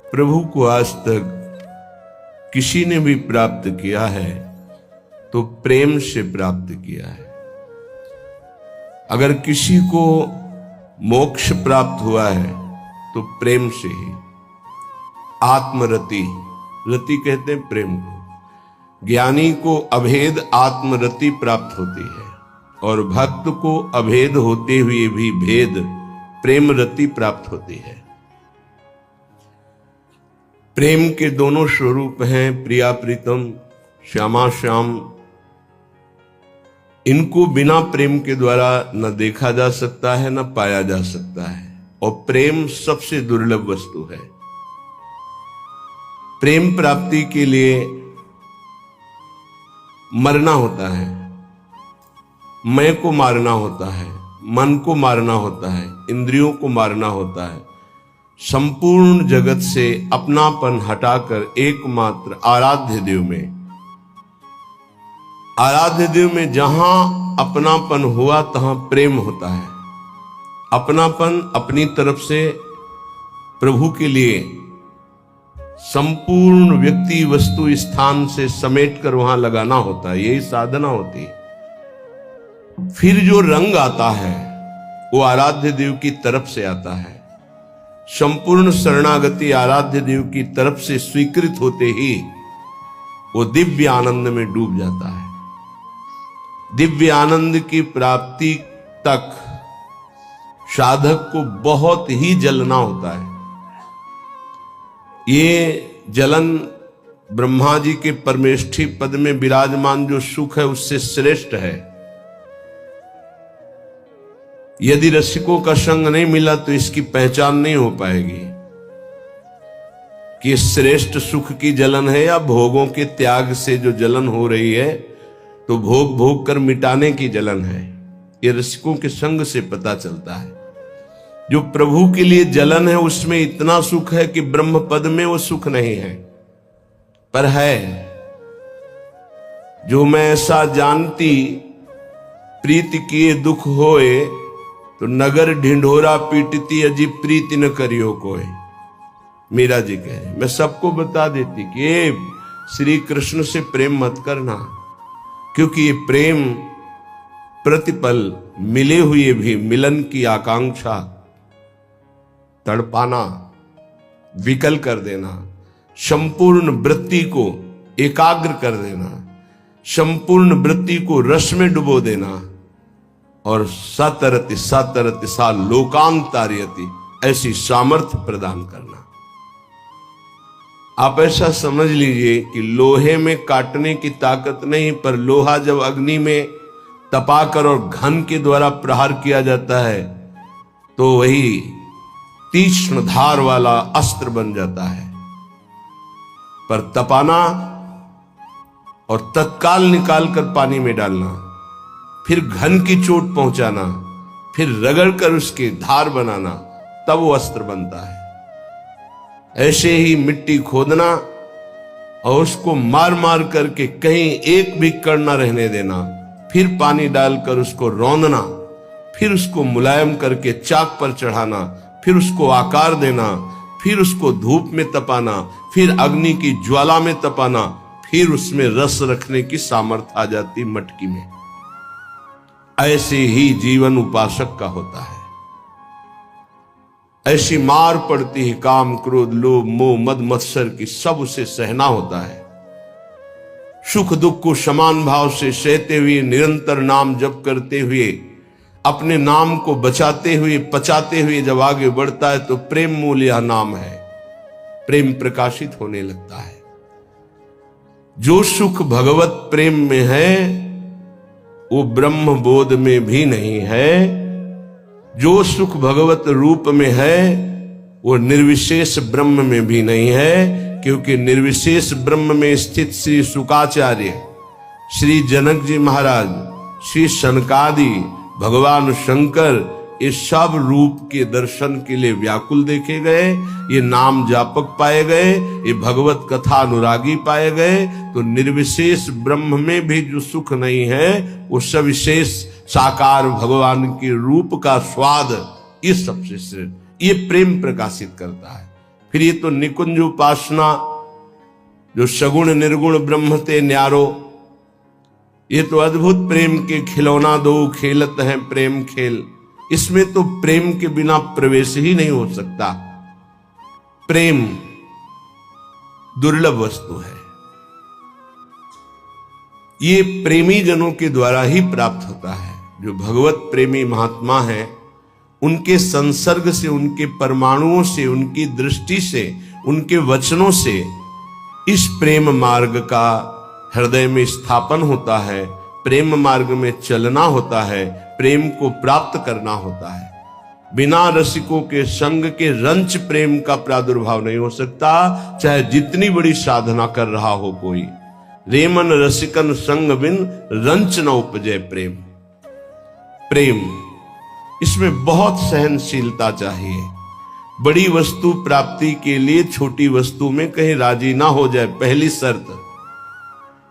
प्रभु को आज तक किसी ने भी प्राप्त किया है तो प्रेम से प्राप्त किया है। अगर किसी को मोक्ष प्राप्त हुआ है तो प्रेम से ही। आत्मरति, रति कहते हैं प्रेम को। ज्ञानी को अभेद आत्मरति प्राप्त होती है और भक्त को अभेद होते हुए भी भेद प्रेम रति प्राप्त होती है। प्रेम के दोनों स्वरूप हैं, प्रिया प्रीतम, श्यामा श्याम। इनको बिना प्रेम के द्वारा न देखा जा सकता है न पाया जा सकता है, और प्रेम सबसे दुर्लभ वस्तु है। प्रेम प्राप्ति के लिए मरना होता है, मैं को मारना होता है, मन को मारना होता है, इंद्रियों को मारना होता है, संपूर्ण जगत से अपनापन हटाकर एकमात्र आराध्य देव में, आराध्य देव में जहां अपनापन हुआ तहां प्रेम होता है। अपनापन अपनी तरफ से प्रभु के लिए संपूर्ण व्यक्ति वस्तु स्थान से समेट कर वहां लगाना होता है, यही साधना होती है। फिर जो रंग आता है वो आराध्य देव की तरफ से आता है। संपूर्ण शरणागति आराध्य देव की तरफ से स्वीकृत होते ही वो दिव्य आनंद में डूब जाता है। दिव्य आनंद की प्राप्ति तक साधक को बहुत ही जलना होता है। ये जलन ब्रह्मा जी के परमेष्ठी पद में विराजमान जो सुख है उससे श्रेष्ठ है। यदि रसिकों का संग नहीं मिला तो इसकी पहचान नहीं हो पाएगी कि श्रेष्ठ सुख की जलन है या भोगों के त्याग से जो जलन हो रही है तो भोग भोग कर मिटाने की जलन है। ये रसिकों के संग से पता चलता है। जो प्रभु के लिए जलन है उसमें इतना सुख है कि ब्रह्म पद में वो सुख नहीं है, पर है। जो मैं ऐसा जानती प्रीति किए दुख होए, तो नगर ढिंढोरा पीटती अजी प्रीति न करियो कोई। मीरा जी कहे मैं सबको बता देती कि श्री कृष्ण से प्रेम मत करना, क्योंकि ये प्रेम प्रतिपल मिले हुए भी मिलन की आकांक्षा तड़पाना, विकल कर देना, संपूर्ण वृत्ति को एकाग्र कर देना, संपूर्ण वृत्ति को रस में डुबो देना, और सतरति सतरति सा लोकांतार्यति, ऐसी सामर्थ्य प्रदान करना। आप ऐसा समझ लीजिए कि लोहे में काटने की ताकत नहीं, पर लोहा जब अग्नि में तपाकर और घन के द्वारा प्रहार किया जाता है तो वही तीक्ष्ण धार वाला अस्त्र बन जाता है। पर तपाना और तत्काल निकाल कर पानी में डालना, फिर घन की चोट पहुंचाना, फिर रगड़कर उसकी धार बनाना, तब वो अस्त्र बनता है। ऐसे ही मिट्टी खोदना और उसको मार मार करके कहीं एक भी कण न रहने देना, फिर पानी डालकर उसको रौंदना, फिर उसको मुलायम करके चाक पर चढ़ाना, फिर उसको आकार देना, फिर उसको धूप में तपाना, फिर अग्नि की ज्वाला में तपाना, फिर उसमें रस रखने की सामर्थ्य आ जाती मटकी में। ऐसे ही जीवन उपासक का होता है। ऐसी मार पड़ती है काम क्रोध लोभ मोह मद मत्सर की, सब उसे सहना होता है। सुख दुख को समान भाव से सहते हुए, निरंतर नाम जप करते हुए, अपने नाम को बचाते हुए पचाते हुए जब आगे बढ़ता है तो प्रेम मूल यह नाम है। प्रेम प्रकाशित होने लगता है। जो सुख भगवत प्रेम में है वो ब्रह्म बोध में भी नहीं है। जो सुख भगवत रूप में है वो निर्विशेष ब्रह्म में भी नहीं है, क्योंकि निर्विशेष ब्रह्म में स्थित श्री शुकाचार्य, श्री जनक जी महाराज, श्री सनकादि, भगवान शंकर, ये सब रूप के दर्शन के लिए व्याकुल देखे गए, ये नाम जापक पाए गए, ये भगवत कथा अनुरागी पाए गए। तो निर्विशेष ब्रह्म में भी जो सुख नहीं है वो सविशेष साकार भगवान के रूप का स्वाद, ये सबसे श्रेष्ठ, ये प्रेम प्रकाशित करता है। फिर ये तो निकुंज उपासना, जो सगुण निर्गुण ब्रह्म ते न्यारो, ये तो अद्भुत प्रेम के खिलौना दो खेलत है प्रेम खेल। इसमें तो प्रेम के बिना प्रवेश ही नहीं हो सकता। प्रेम दुर्लभ वस्तु है, ये प्रेमी जनों के द्वारा ही प्राप्त होता है। जो भगवत प्रेमी महात्मा हैं, उनके संसर्ग से, उनके परमाणुओं से, उनकी दृष्टि से, उनके वचनों से इस प्रेम मार्ग का हृदय में स्थापन होता है, प्रेम मार्ग में चलना होता है, प्रेम को प्राप्त करना होता है। बिना रसिकों के संग के रंच प्रेम का प्रादुर्भाव नहीं हो सकता, चाहे जितनी बड़ी साधना कर रहा हो कोई। रेमन रसिकन संग बिन रंच न उपजय प्रेम। प्रेम, इसमें बहुत सहनशीलता चाहिए। बड़ी वस्तु प्राप्ति के लिए छोटी वस्तु में कहीं राजी ना हो जाए, पहली शर्त।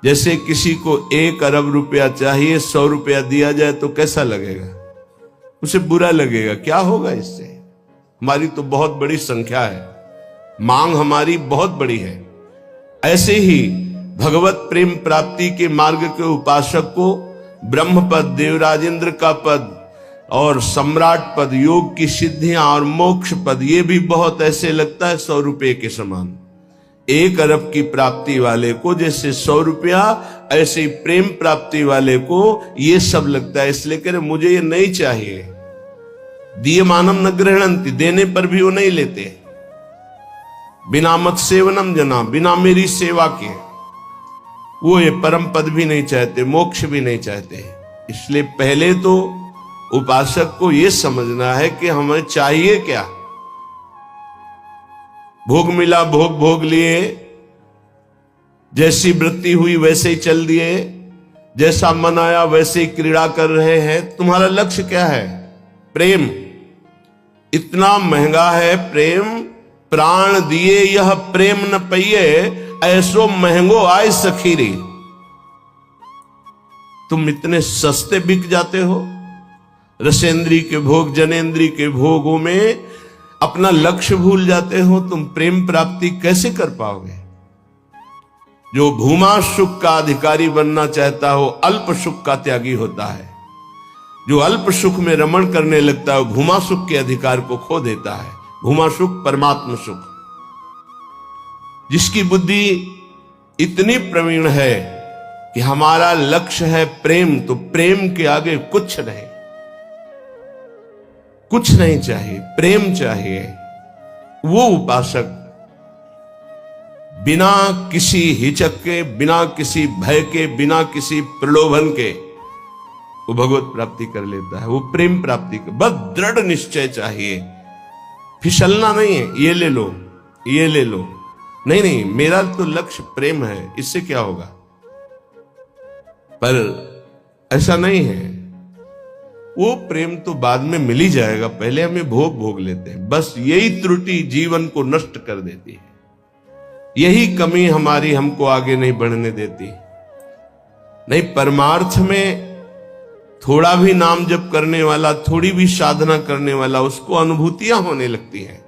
जैसे किसी को 1 अरब रुपया चाहिए, 100 रुपया दिया जाए तो कैसा लगेगा? उसे बुरा लगेगा। क्या होगा इससे? हमारी तो बहुत बड़ी संख्या है, मांग हमारी बहुत बड़ी है। ऐसे ही भगवत प्रेम प्राप्ति के मार्ग के उपासक को ब्रह्म पद, देवराजेंद्र का पद और सम्राट पद, योग की सिद्धियां और मोक्ष पद, ये भी बहुत ऐसे लगता है 100 रुपये के समान। 1 अरब की प्राप्ति वाले को जैसे 100 रुपया, ऐसे ही प्रेम प्राप्ति वाले को ये सब लगता है। इसलिए कह रहे मुझे ये नहीं चाहिए। दिए मानम न गृहणंति, देने पर भी वो नहीं लेते। बिना मत सेवनम जना, बिना मेरी सेवा के वो ये परम पद भी नहीं चाहते, मोक्ष भी नहीं चाहते। इसलिए पहले तो उपासक को ये समझना है कि हमें चाहिए क्या। भोग मिला, भोग भोग लिए, जैसी वृत्ति हुई वैसे ही चल दिए, जैसा मन आया वैसे ही क्रीड़ा कर रहे हैं। तुम्हारा लक्ष्य क्या है? प्रेम। इतना महंगा है प्रेम, प्राण दिए यह प्रेम न पइए, ऐसो महंगो आय सखीरी। तुम इतने सस्ते बिक जाते हो। रसेंद्री के भोग, जनेन्द्री के भोगों में अपना लक्ष्य भूल जाते हो। तुम प्रेम प्राप्ति कैसे कर पाओगे? जो भूमा सुख का अधिकारी बनना चाहता हो, अल्प सुख का त्यागी होता है। जो अल्प सुख में रमण करने लगता है, भूमा सुख के अधिकार को खो देता है। भूमा सुख परमात्म सुख। जिसकी बुद्धि इतनी प्रवीण है कि हमारा लक्ष्य है प्रेम, तो प्रेम के आगे कुछ नहीं, कुछ नहीं चाहिए, प्रेम चाहिए। वो उपासक बिना किसी हिचक के, बिना किसी भय के, बिना किसी प्रलोभन के वो भगवत प्राप्ति कर लेता है। वो प्रेम प्राप्ति का बस दृढ़ निश्चय चाहिए। फिसलना नहीं है, ये ले लो, ये ले लो, नहीं नहीं, मेरा तो लक्ष्य प्रेम है, इससे क्या होगा। पर ऐसा नहीं है। वो प्रेम तो बाद में मिल ही जाएगा, पहले हमें भोग लेते हैं। बस यही त्रुटि जीवन को नष्ट कर देती है। यही कमी हमारी हमको आगे नहीं बढ़ने देती। नहीं, परमार्थ में थोड़ा भी नाम जप करने वाला, थोड़ी भी साधना करने वाला, उसको अनुभूतियां होने लगती हैं।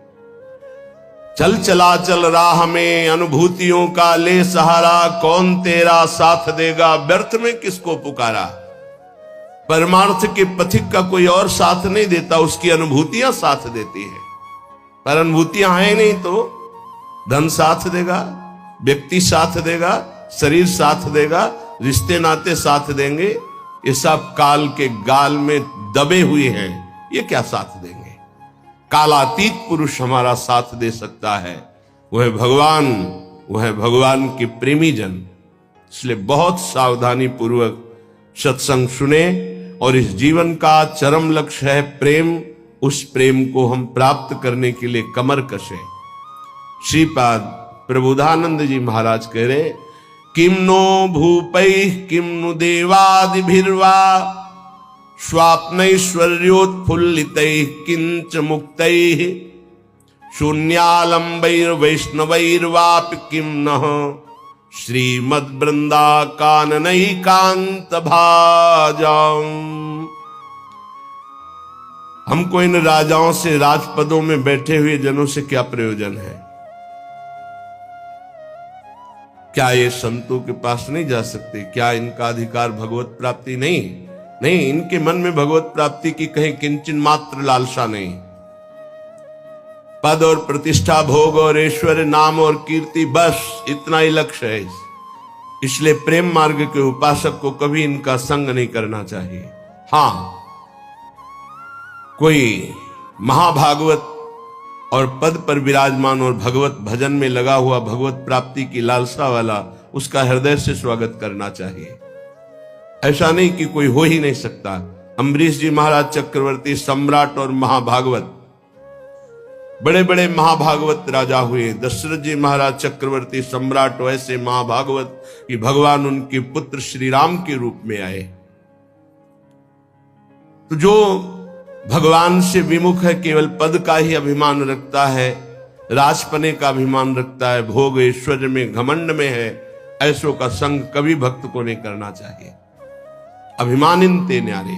चल चला चल राह में अनुभूतियों का ले सहारा, कौन तेरा साथ देगा, व्यर्थ में किसको पुकारा। परमार्थ के पथिक का कोई और साथ नहीं देता, उसकी अनुभूतियां साथ देती है। पर अनुभूतियां हैं नहीं तो धन साथ देगा, व्यक्ति साथ देगा, शरीर साथ देगा, रिश्ते नाते साथ देंगे। ये सब काल के गाल में दबे हुए हैं, ये क्या साथ देंगे। कालातीत पुरुष हमारा साथ दे सकता है, वह है भगवान, वह है भगवान के प्रेमी जन। इसलिए बहुत सावधानी पूर्वक सत्संग सुने और इस जीवन का चरम लक्ष्य है प्रेम। उस प्रेम को हम प्राप्त करने के लिए कमर कसे। श्रीपाद प्रबोधानंद जी महाराज कह रहे, किम नो भूपैः किम नु देवादिभिर्वा स्वाप्नैश्वर्योत्फुल्लितैः किंच मुक्तैः शून्यालंबैर्वैष्णवैर्वापि किम नः श्रीमद्वृंदा काननैकांत भाजाम। हमको इन राजाओं से, राजपदों में बैठे हुए जनों से क्या प्रयोजन है। क्या ये संतों के पास नहीं जा सकते? क्या इनका अधिकार भगवत प्राप्ति नहीं? नहीं, इनके मन में भगवत प्राप्ति की कहीं किंचन मात्र लालसा नहीं। पद और प्रतिष्ठा, भोग और ऐश्वर्य, नाम और कीर्ति, बस इतना ही लक्ष्य है। इसलिए प्रेम मार्ग के उपासक को कभी इनका संग नहीं करना चाहिए। हां, कोई महाभागवत और पद पर विराजमान और भगवत भजन में लगा हुआ, भगवत प्राप्ति की लालसा वाला, उसका हृदय से स्वागत करना चाहिए। ऐसा नहीं कि कोई हो ही नहीं सकता। अम्बरीश जी महाराज चक्रवर्ती, सम्राट और महाभागवत, बड़े बड़े महाभागवत राजा हुए। दशरथ जी महाराज चक्रवर्ती, सम्राट, वैसे महाभागवत कि भगवान उनके पुत्र श्री राम के रूप में आए। तो जो भगवान से विमुख है, केवल पद का ही अभिमान रखता है, राजपने का अभिमान रखता है, भोग ऐश्वर्य में घमंड में है, ऐसों का संग कभी भक्त को नहीं करना चाहिए। अभिमानिनते न्यारे,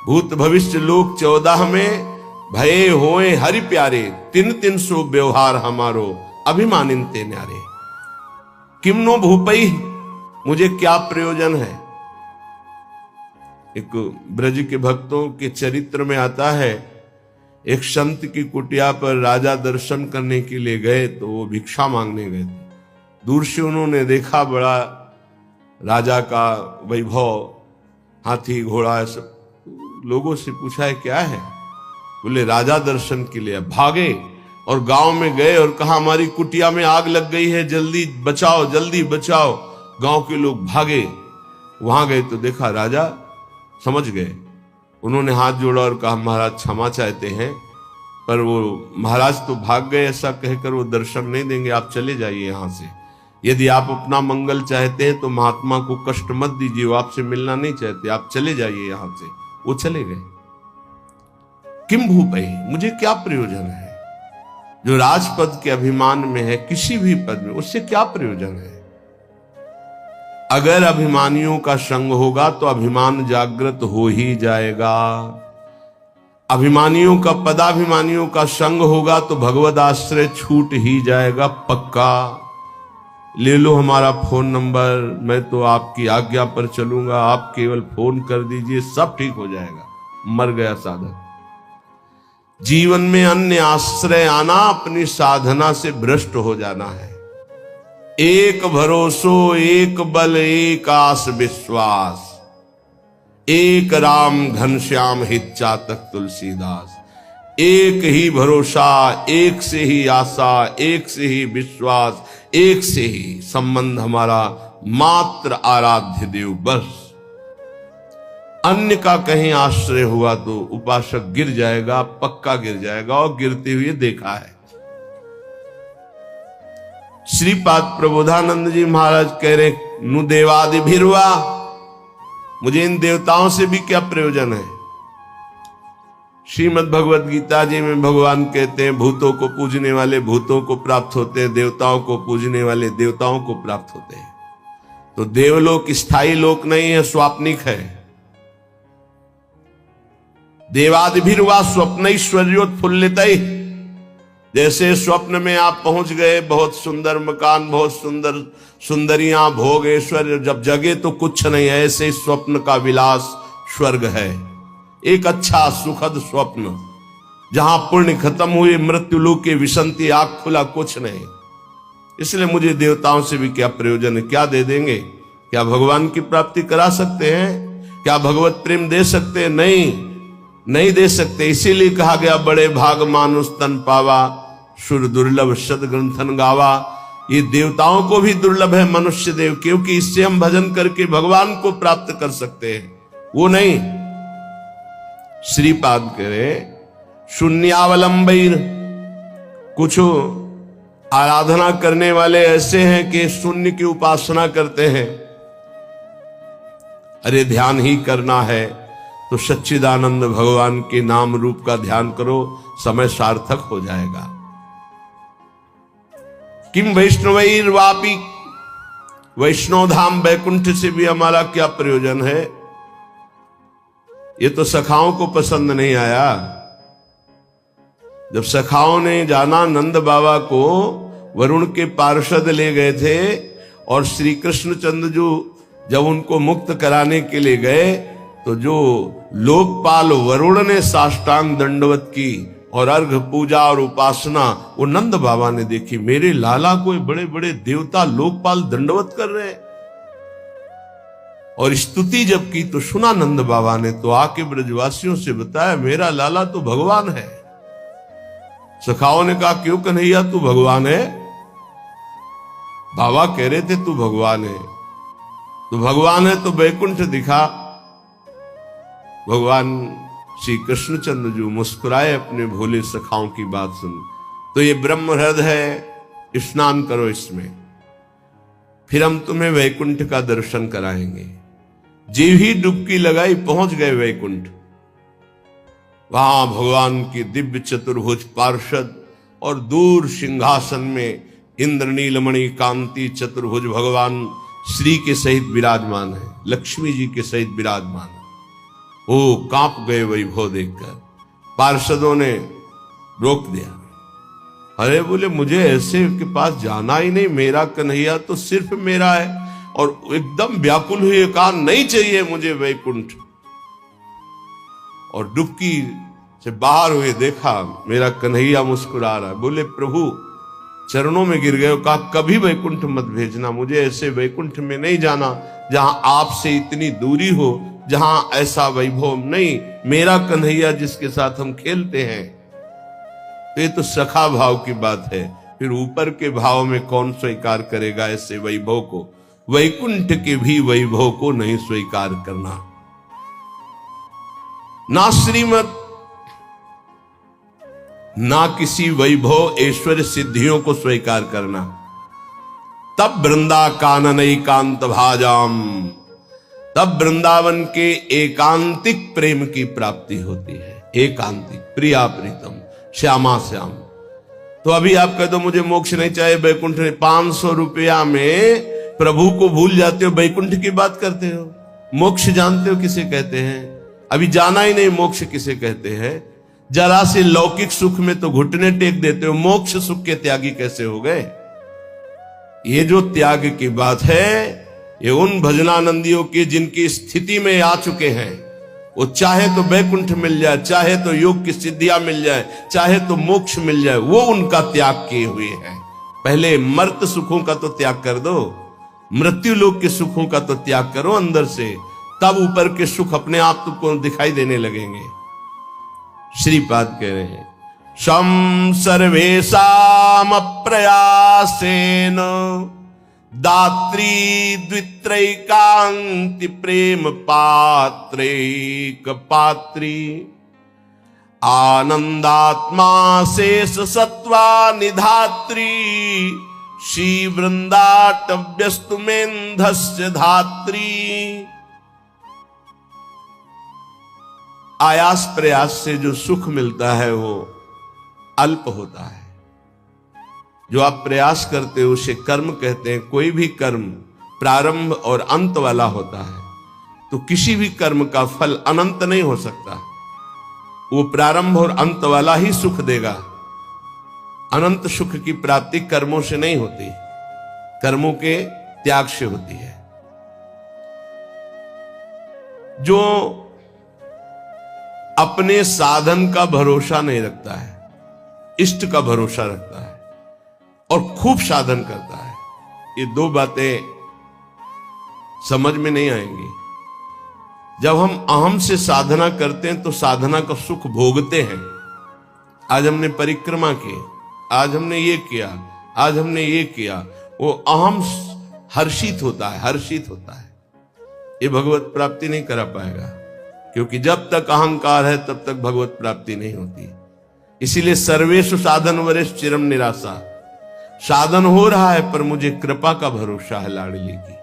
भूत भविष्य लोक 14 में भये होए हरि प्यारे, 300 व्यवहार हमारो, अभिमानिनते न्यारे। किमनो भूपई, मुझे क्या प्रयोजन है। एक ब्रज के भक्तों के चरित्र में आता है, एक संत की कुटिया पर राजा दर्शन करने के लिए गए, तो वो भिक्षा मांगने गए थे। दूर से उन्होंने देखा बड़ा राजा का वैभव, हाथी घोड़ा सब। लोगों से पूछा है क्या है? बोले राजा दर्शन के लिए। भागे और गांव में गए और कहा हमारी कुटिया में आग लग गई है, जल्दी बचाओ, जल्दी बचाओ। गांव के लोग भागे, वहां गए तो देखा राजा समझ गए। उन्होंने हाथ जोड़ा और कहा महाराज क्षमा चाहते हैं, पर वो महाराज तो भाग गए, ऐसा कहकर वो दर्शन नहीं देंगे, आप चले जाइए यहां से। यदि आप अपना मंगल चाहते हैं तो महात्मा को कष्ट मत दीजिए, वो आपसे मिलना नहीं चाहते, आप चले जाइए यहां से। वो चले गए। किम भूपई, मुझे क्या प्रयोजन है। जो राजपद के अभिमान में है, किसी भी पद में, उससे क्या प्रयोजन है। अगर अभिमानियों का संग होगा तो अभिमान जागृत हो ही जाएगा। अभिमानियों का, पदाभिमानियों का संग होगा तो भगवद आश्रय छूट ही जाएगा पक्का। ले लो हमारा फोन नंबर, मैं तो आपकी आज्ञा पर चलूंगा, आप केवल फोन कर दीजिए, सब ठीक हो जाएगा। मर गया साधक। जीवन में अन्य आश्रय आना अपनी साधना से भ्रष्ट हो जाना है। एक भरोसो, एक बल, एक आस विश्वास, एक राम घनश्याम हित चातक तुलसीदास। एक ही भरोसा, एक से ही आशा, एक से ही विश्वास, एक से ही संबंध हमारा मात्र आराध्य देव, बस। अन्य का कहीं आश्रय हुआ तो उपासक गिर जाएगा, पक्का गिर जाएगा, और गिरते हुए देखा है। श्रीपाद प्रबोधानंद जी महाराज कह रहे, नु देवादि भिरवा, मुझे इन देवताओं से भी क्या प्रयोजन है। श्रीमद् भगवत गीता जी में भगवान कहते हैं, भूतों को पूजने वाले भूतों को प्राप्त होते हैं, देवताओं को पूजने वाले देवताओं को प्राप्त होते हैं। तो देवलोक स्थायी लोक नहीं है, स्वाप्निक है। देवादिभिर्वा स्वप्नैश्वर्योत्फुल्लित। जैसे स्वप्न में आप पहुंच गए, बहुत सुंदर मकान, बहुत सुंदर सुंदरियां, भोग ऐश्वर्य, जब जगे तो कुछ नहीं है, ऐसे स्वप्न का विलास स्वर्ग है। एक अच्छा सुखद स्वप्न, जहां पुण्य खत्म हुए, मृत्यु लोक के विसंति, आग खुला, कुछ नहीं। इसलिए मुझे देवताओं से भी क्या प्रयोजन है। क्या दे देंगे? क्या भगवान की प्राप्ति करा सकते हैं? क्या भगवत प्रेम दे सकते हैं? नहीं दे सकते। इसीलिए कहा गया, बड़े भाग मानुष तन पावा, सुर दुर्लभ सद ग्रंथन गावा। ये देवताओं को भी दुर्लभ है मनुष्य देव, क्योंकि इससे हम भजन करके भगवान को प्राप्त कर सकते हैं, वो नहीं। श्रीपाद करे शून्यावलंबीर, कुछ आराधना करने वाले ऐसे हैं कि शून्य की उपासना करते हैं। अरे ध्यान ही करना है तो सच्चिदानंद भगवान के नाम रूप का ध्यान करो, समय सार्थक हो जाएगा। किम वैष्णवैर वापी, वैष्णव धाम वैकुंठ से भी हमारा क्या प्रयोजन है। ये तो सखाओं को पसंद नहीं आया। जब सखाओं ने जाना, नंद बाबा को वरुण के पार्षद ले गए थे और श्री कृष्णचंद्र जो जब उनको मुक्त कराने के लिए गए तो जो लोकपाल वरुण ने साष्टांग दंडवत की और अर्घ पूजा और उपासना वो नंद बाबा ने देखी। मेरे लाला को बड़े बड़े देवता लोकपाल दंडवत कर रहे हैं। और स्तुति जब की तो सुना नंद बाबा ने, तो आके ब्रजवासियों से बताया मेरा लाला तो भगवान है। सखाओं ने कहा क्यों कन्हैया तू भगवान है? बाबा कह रहे थे तू भगवान है, तो भगवान है तो वैकुंठ दिखा। भगवान श्री कृष्णचंद्र जो मुस्कुराए अपने भोले सखाओं की बात सुन, तो ये ब्रह्म हृदय है, स्नान करो इसमें, फिर हम तुम्हें वैकुंठ का दर्शन कराएंगे। जीव ही डुबकी लगाई पहुंच गए वैकुंठ। वहां भगवान की दिव्य चतुर्भुज पार्षद और दूर सिंहासन में इंद्रनीलमणि कांति चतुर्भुज भगवान श्री के सहित विराजमान है, लक्ष्मी जी के सहित विराजमान है। वो कांप गए वैभव देखकर। पार्षदों ने रोक दिया। अरे बोले मुझे ऐसे के पास जाना ही नहीं, मेरा कन्हैया तो सिर्फ मेरा है। और एकदम व्याकुल हुए कहा नहीं चाहिए मुझे वैकुंठ। और डुबकी से बाहर हुए देखा मेरा कन्हैया मुस्कुरा रहा है। बोले प्रभु चरणों में गिर गए, कहा कभी वैकुंठ मत भेजना, मुझे ऐसे वैकुंठ में नहीं जाना जहां आपसे इतनी दूरी हो, जहां ऐसा वैभव नहीं। मेरा कन्हैया जिसके साथ हम खेलते हैं, ये तो सखा भाव की बात है, फिर ऊपर के भाव में कौन स्वीकार करेगा ऐसे वैभव को? वैकुंठ के भी वैभव को नहीं स्वीकार करना। ना श्रीमत ना किसी वैभव ऐश्वर्य सिद्धियों को स्वीकार करना। तब वृंदा कानन एकांत भाजाम, तब वृंदावन के एकांतिक प्रेम की प्राप्ति होती है। एकांतिक, प्रिया प्रीतम, श्यामा श्याम। तो अभी आप कह दो मुझे मोक्ष नहीं चाहिए, वैकुंठ नहीं, 500 रुपया में प्रभु को भूल जाते हो, वैकुंठ की बात करते हो। मोक्ष जानते हो किसे कहते हैं? अभी जाना ही नहीं, मोक्ष किसे कहते हैं? जरा से लौकिक सुख में तो घुटने टेक देते हो, मोक्ष सुख के त्यागी कैसे हो गए? ये जो त्याग की बात है, ये उन भजनानंदियों की जिनकी स्थिति में आ चुके हैं। वो चाहे तो वैकुंठ मिल जाए, चाहे तो योग की सिद्धियां मिल जाए, चाहे तो मोक्ष मिल जाए, वो उनका त्याग किए हुए हैं। पहले मर्त सुखों का तो त्याग कर दो, मृत्यु लोक के सुखों का तो त्याग करो अंदर से, तब ऊपर के सुख अपने आप तुमको दिखाई देने लगेंगे। श्रीपाद कह रहे हैं शम सर्वेशाम प्रयासेन दात्री द्वित्रैकांति प्रेम पात्रैक पात्री आनंदात्मा शेष सत्वा निधात्री श्री वृंदाटव्यस्तु मेंधस्य धात्री। आयास प्रयास से जो सुख मिलता है वो अल्प होता है। जो आप प्रयास करते हो उसे कर्म कहते हैं। कोई भी कर्म प्रारंभ और अंत वाला होता है, तो किसी भी कर्म का फल अनंत नहीं हो सकता। वो प्रारंभ और अंत वाला ही सुख देगा। अनंत सुख की प्राप्ति कर्मों से नहीं होती, कर्मों के त्याग से होती है। जो अपने साधन का भरोसा नहीं रखता है, इष्ट का भरोसा रखता है और खूब साधन करता है, ये दो बातें समझ में नहीं आएंगी। जब हम अहम से साधना करते हैं तो साधना का सुख भोगते हैं। आज हमने परिक्रमा की, आज हमने ये किया, आज हमने ये किया, वो अहम हर्षित होता है, हर्षित होता है। ये भगवत प्राप्ति नहीं करा पाएगा, क्योंकि जब तक अहंकार है तब तक भगवत प्राप्ति नहीं होती। इसीलिए सर्वेषु साधन वरेश चिरम निराशा। साधन हो रहा है पर मुझे कृपा का भरोसा है लाडली की।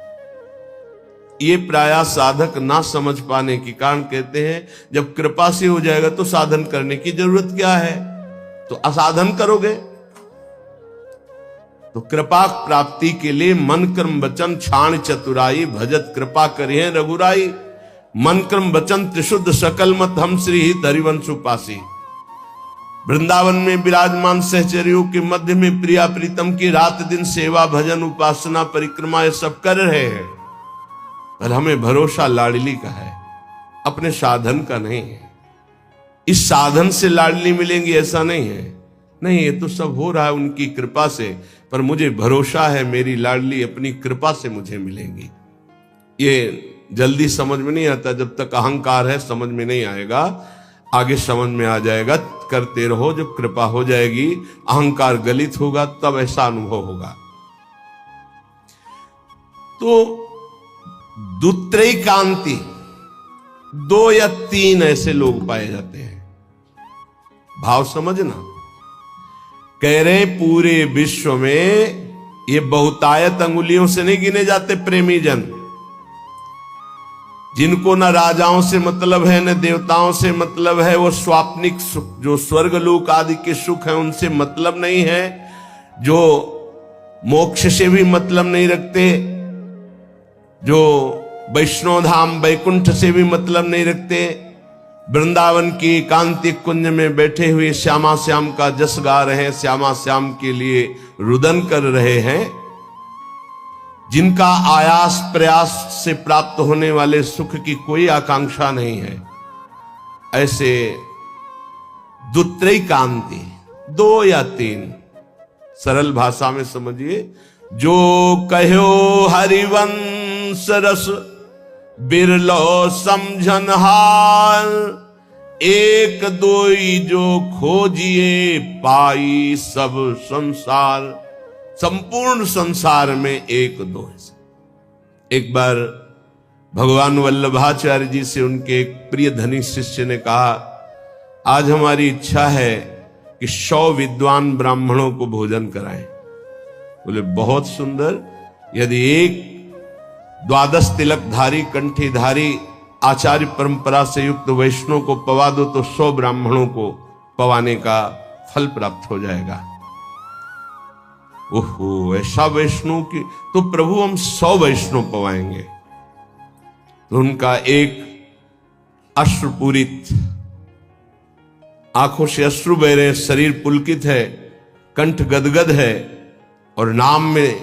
ये प्रायः साधक ना समझ पाने के कारण कहते हैं जब कृपा से हो जाएगा तो साधन करने की जरूरत क्या है, तो असाधन करोगे। तो कृपा प्राप्ति के लिए मन कर्म वचन छाण चतुराई भजत कृपा करिए रघुराई। मन कर्म वचन त्रिशुद्ध सकल मत हम श्री हित हरिवंश उपासी। वृंदावन में विराजमान सहचरियों के मध्य में प्रिया प्रीतम की रात दिन सेवा भजन उपासना परिक्रमा ये सब कर रहे हैं, पर हमें भरोसा लाडली का है, अपने साधन का नहीं है। इस साधन से लाडली मिलेंगी ऐसा नहीं है, नहीं, ये तो सब हो रहा है उनकी कृपा से, पर मुझे भरोसा है मेरी लाडली अपनी कृपा से मुझे मिलेंगी। ये जल्दी समझ में नहीं आता, जब तक अहंकार है समझ में नहीं आएगा, आगे समझ में आ जाएगा। करते रहो, जब कृपा हो जाएगी, अहंकार गलित होगा, तब ऐसा अनुभव होगा। तो दुत्रैकांति 2 या 3 ऐसे लोग पाए जाते हैं। भाव समझना, कह रहे पूरे विश्व में ये बहुतायत अंगुलियों से नहीं गिने जाते प्रेमी जन, जिनको न राजाओं से मतलब है न देवताओं से मतलब है, वो स्वाप्निक सुख जो स्वर्ग लोक आदि के सुख है उनसे मतलब नहीं है, जो मोक्ष से भी मतलब नहीं रखते, जो वैष्णव धाम वैकुंठ से भी मतलब नहीं रखते, वृंदावन की एकांतिक कुंज में बैठे हुए श्यामा श्याम का जस गा रहे हैं, श्यामा श्याम के लिए रुदन कर रहे हैं, जिनका आयास प्रयास से प्राप्त होने वाले सुख की कोई आकांक्षा नहीं है, ऐसे दुत्रैकांति 2 या 3, सरल भाषा में समझिए, जो कहो हरिवंश रस बिरलो समझन हार, एक दोई जो खोजिए पाई सब संसार। संपूर्ण संसार में एक दो है। एक बार भगवान वल्लभाचार्य जी से उनके एक प्रिय धनी शिष्य ने कहा, आज हमारी इच्छा है कि 100 विद्वान ब्राह्मणों को भोजन कराएं। बोले बहुत सुंदर, यदि एक 12 तिलकधारी कंठीधारी आचार्य परंपरा से युक्त वैष्णव को पवा दो तो 100 ब्राह्मणों को पवाने का फल प्राप्त हो जाएगा। ओहो, ऐसा वैष्णव की, तो प्रभु हम 100 वैष्णव पवाएंगे। तो उनका एक अश्रुपूरित, आंखों से अश्रु बह रहे, शरीर पुलकित है, कंठ गदगद है और नाम में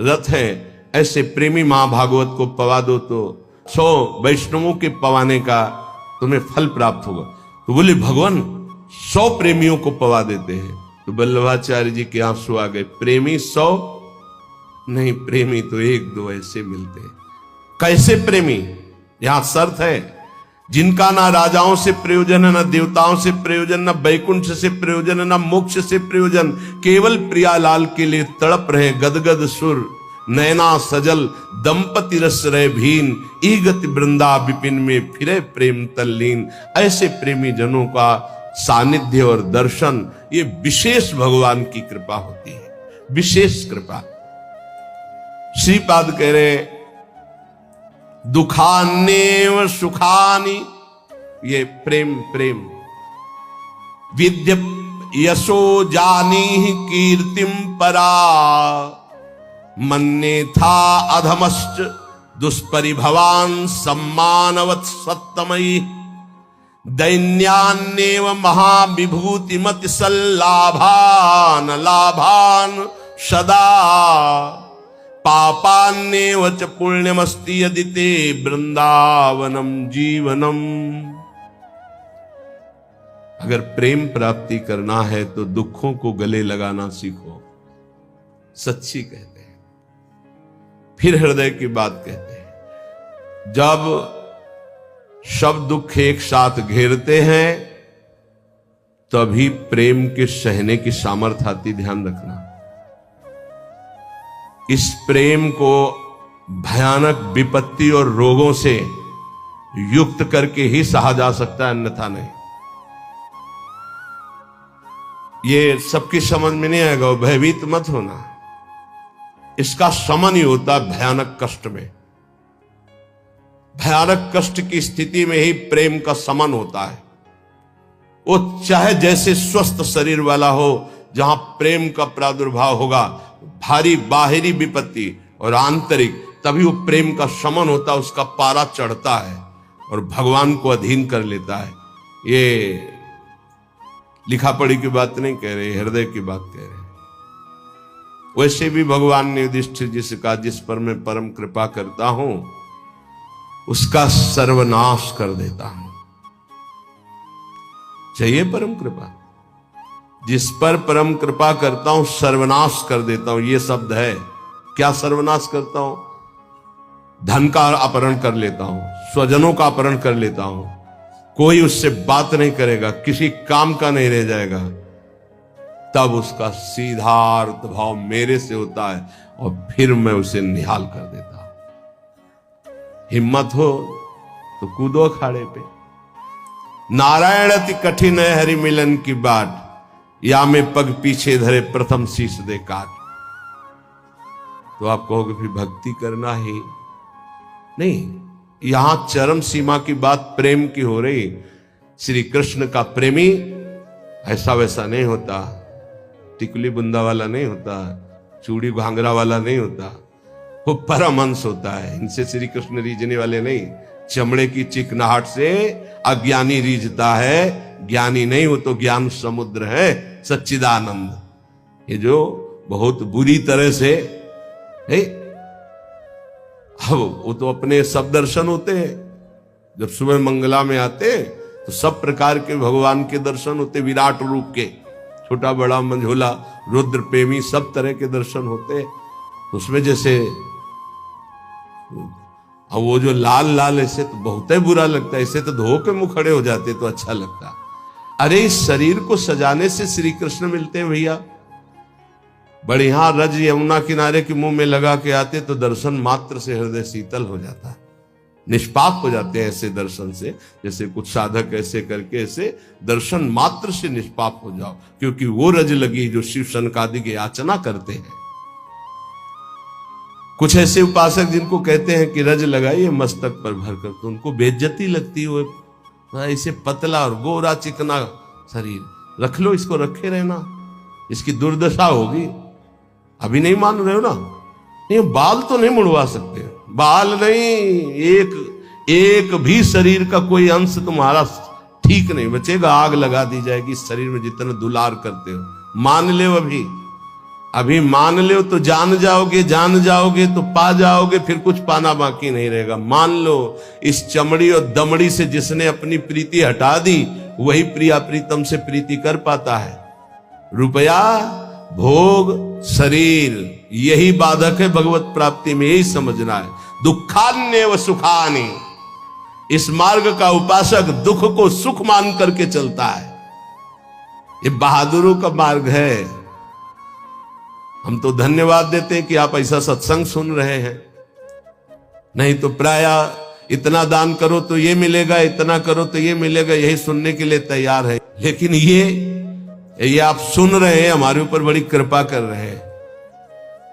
रत है, ऐसे प्रेमी मां भागवत को पवा दो तो 100 वैष्णवों के पवाने का तुम्हें फल प्राप्त होगा। तो बोले भगवान 100 प्रेमियों को पवा देते हैं। तो वल्लभाचार्य जी के आंसू आ गए, प्रेमी 100 नहीं, प्रेमी तो 1-2 ऐसे मिलते हैं। कैसे प्रेमी? यहां शर्त है, जिनका ना राजाओं से प्रयोजन है, ना देवताओं से प्रयोजन, ना वैकुंठ से प्रयोजन है, ना मोक्ष से प्रयोजन, केवल प्रियालाल के लिए तड़प रहे गदगद सुर, नैना सजल दंपति रस रहे भीन, ईगति वृंदा विपिन में फिरे प्रेम तल्लीन। ऐसे प्रेमी जनों का सानिध्य और दर्शन, ये विशेष भगवान की कृपा होती है, विशेष कृपा। श्रीपाद कह रहे दुखान्येव सुखानि, ये प्रेम प्रेम, विद्य यशो जानी कीर्तिम परा, मन्ने था अधमश्च दुष्परिभवान सम्मानवत् सत्तमयी, दैन्यान्नेव महाविभूतिमति सल्लाभान लाभान सदा, पापान्नेव च पुण्यमस्ति यदि ते वृंदावनम जीवनम। अगर प्रेम प्राप्ति करना है तो दुखों को गले लगाना सीखो, सच्ची कहते हैं। फिर हृदय की बात कहते हैं, जब सब दुख एक साथ घेरते हैं तभी प्रेम के सहने की सामर्थ्य आती, ध्यान रखना। इस प्रेम को भयानक विपत्ति और रोगों से युक्त करके ही सहा जा सकता है, अन्यथा नहीं। ये सबकी समझ में नहीं आएगा, भयभीत मत होना। इसका समन ही होता भयानक कष्ट में। भयानक कष्ट की स्थिति में ही प्रेम का समन होता है। वो चाहे जैसे स्वस्थ शरीर वाला हो, जहां प्रेम का प्रादुर्भाव होगा, भारी बाहरी विपत्ति और आंतरिक, तभी वो प्रेम का समन होता है, उसका पारा चढ़ता है और भगवान को अधीन कर लेता है। ये लिखा पढ़ी की बात नहीं कह रहे, हृदय की बात कह रहे। वैसे भी भगवान ने युधिष्ठिर जी से कहा, जिस पर मैं परम कृपा करता हूं उसका सर्वनाश कर देता हूं। चाहिए परम कृपा? जिस पर परम कृपा करता हूं सर्वनाश कर देता हूं, ये शब्द है। क्या सर्वनाश करता हूं? धन का अपहरण कर लेता हूं, स्वजनों का अपहरण कर लेता हूं, कोई उससे बात नहीं करेगा, किसी काम का नहीं रह जाएगा। तब उसका सीधा अर्थ भाव मेरे से होता है और फिर मैं उसे निहाल कर देता हूं। हिम्मत हो तो कूदो अखाड़े पे। नारायण अति कठिन है हरि मिलन की बाट, या में पग पीछे धरे प्रथम शीश दे काट। तो आप कहोगे फिर भक्ति करना ही नहीं। यहां चरम सीमा की बात प्रेम की हो रही। श्री कृष्ण का प्रेमी ऐसा वैसा नहीं होता, टिकुली बुंदा वाला नहीं होता, चूड़ी घांगरा वाला नहीं होता, वो परमहंस होता है। इनसे श्री कृष्ण रीझने वाले नहीं। चमड़े की चिकनाहट से अज्ञानी रीझता है, ज्ञानी नहीं, हो तो ज्ञान समुद्र है सच्चिदानंद। ये जो बहुत बुरी तरह से है, वो तो अपने सब दर्शन होते हैं। जब सुबह मंगला में आते तो सब प्रकार के भगवान के दर्शन होते, विराट रूप के, छोटा बड़ा मंझोला रुद्र प्रेमी सब तरह के दर्शन होते। तो उसमें जैसे अब वो जो लाल लाल ऐसे तो बहुत ही बुरा लगता है, ऐसे तो धो के मुंह खड़े हो जाते तो अच्छा लगता। अरे इस शरीर को सजाने से श्री कृष्ण मिलते हैं भैया। बढ़िया रज यमुना किनारे के मुंह में लगा के आते तो दर्शन मात्र से हृदय शीतल हो जाता है, निष्पाप हो जाते हैं ऐसे दर्शन से। जैसे कुछ साधक ऐसे करके ऐसे दर्शन मात्र से निष्पाप हो जाओ, क्योंकि वो रज लगी जो शिव शनकादि की याचना करते हैं। कुछ ऐसे उपासक जिनको कहते हैं कि रज लगाइए मस्तक पर भरकर, तो उनको बेइज्जती लगती है। वो ऐसे पतला और गोरा चिकना शरीर, रख लो इसको, रखे रहना, इसकी दुर्दशा होगी। अभी नहीं मान रहे हो ना? नहीं, बाल तो नहीं मुड़वा सकते, बाल नहीं, एक भी शरीर का कोई अंश तुम्हारा ठीक नहीं बचेगा, आग लगा दी जाएगी इस शरीर में जितना दुलार करते हो। मान ले अभी मान लो तो जान जाओगे तो पा जाओगे, फिर कुछ पाना बाकी नहीं रहेगा। मान लो इस चमड़ी और दमड़ी से जिसने अपनी प्रीति हटा दी वही प्रिया प्रीतम से प्रीति कर पाता है। रुपया, भोग, शरीर, यही बाधक है भगवत प्राप्ति में, यही समझना है। दुखान्य व सुखानि, इस मार्ग का उपासक दुख को सुख मान करके चलता है। ये बहादुरों का मार्ग है। हम तो धन्यवाद देते हैं कि आप ऐसा सत्संग सुन रहे हैं, नहीं तो प्राय इतना दान करो तो ये मिलेगा, इतना करो तो ये मिलेगा, यही सुनने के लिए तैयार है। लेकिन ये आप सुन रहे हैं, हमारे ऊपर बड़ी कृपा कर रहे हैं,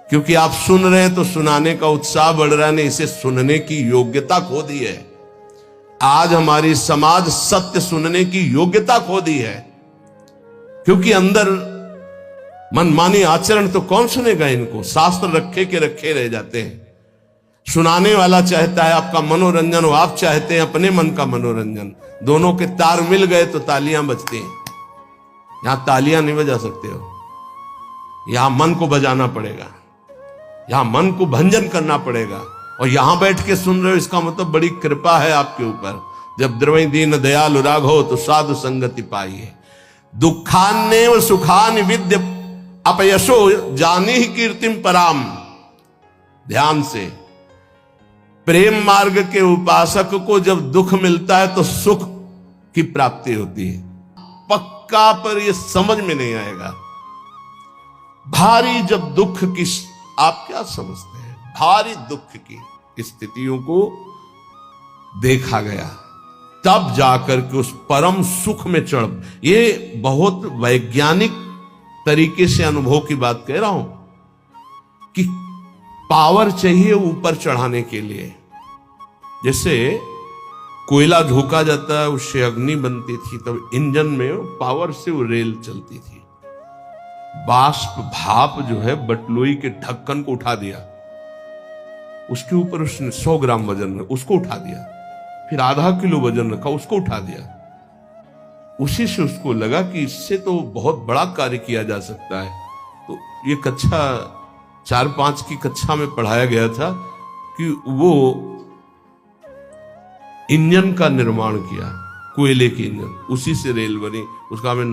क्योंकि आप सुन रहे हैं तो सुनाने का उत्साह बढ़ रहा है। इसे सुनने की योग्यता खो दी है। आज हमारी समाज सत्य सुनने की योग्यता खो दी है, क्योंकि अंदर मनमानी आचरण तो कौन सुनेगा इनको। शास्त्र रखे के रखे रह जाते हैं। सुनाने वाला चाहता है आपका मनोरंजन, और आप चाहते हैं अपने मन का मनोरंजन। दोनों के तार मिल गए तो तालियां बजती हैं। यहां तालियां नहीं बजा सकते हो, यहां मन को बजाना पड़ेगा, यहां मन को भंजन करना पड़ेगा। और यहां बैठ के सुन रहे हो, इसका मतलब बड़ी कृपा है आपके ऊपर। जब द्रवई दीन दयालु राघो तो साधु संगति पाइए। दुखान्यव सुखान विद्य अपयशो जानी ही कीर्तिम पराम। ध्यान से, प्रेम मार्ग के उपासक को जब दुख मिलता है तो सुख की प्राप्ति होती है। पक्का पर यह समझ में नहीं आएगा। भारी जब दुख की, आप क्या समझते हैं, भारी दुख की स्थितियों को देखा गया, तब जाकर के उस परम सुख में चढ़। ये बहुत वैज्ञानिक तरीके से अनुभव की बात कह रहा हूं कि पावर चाहिए ऊपर चढ़ाने के लिए। जैसे कोयला झोंका जाता है, उससे अग्नि बनती थी, तब इंजन में पावर से वो रेल चलती थी। बाष्प भाप जो है बटलोई के ढक्कन को उठा दिया, उसके ऊपर उसने 100 ग्राम वजन उसको उठा दिया, फिर आधा किलो वजन रखा, उसको उठा दिया। उसी से उसको लगा कि इससे तो बहुत बड़ा कार्य किया जा सकता है। तो ये कक्षा 4-5 की कक्षा में पढ़ाया गया था कि वो इंजन का निर्माण किया, कोयले के इंजन, उसी से रेल बनी। उसका हमें